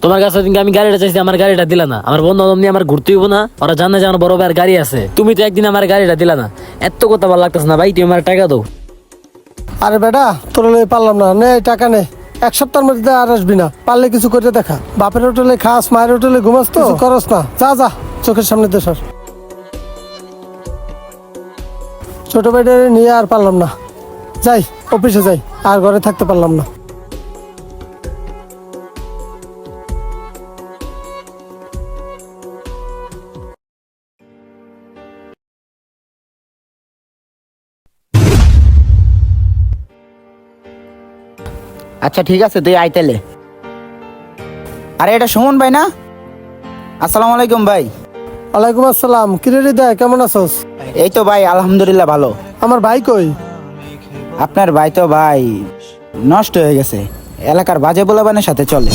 তোমার কাছে ওইদিনকে আমি গাড়িটা চাইছি, আমার গাড়িটা দিলা না। আমার বন্ধু বান্ধব নিয়ে আমার ঘুরতে হইব না, ওরা জানে যে আমার বড় ভাইয়ের গাড়ি আছে। তুমি তো একদিন আমার গাড়িটা দিলা না, এত কথা ভালো লাগতেছে না ভাই। তুমি আমার টাকা দাও। আরে বেটা, তোর লই পারলাম না, নে টাকা নে। এক সপ্তাহের মধ্যে আর আসবি না, পারলে কিছু করে দেখা। বাপের হোটেলে খাস, মায়ের হোটেলে ঘুমাস, তো করস না। যা যা, চোখের সামনে দে সর। ছোট ভাইটা নিয়ে আর পারলাম না, যাই অফিসে যাই, আর ঘরে থাকতে পারলাম না। আচ্ছা ঠিক আছে, তুই আইতেলে। আরে এটা সুমন ভাই না? আসসালামু আলাইকুম ভাই। ওয়ালাইকুম আসসালাম। কিরে হৃদয়, কেমন আছোস? এই তো ভাই আলহামদুলিল্লাহ ভালো। আমার ভাই কই? আপনার ভাই তো ভাই নষ্ট হয়ে গেছে, এলাকার বাজে পোলাপানের সাথে চলে।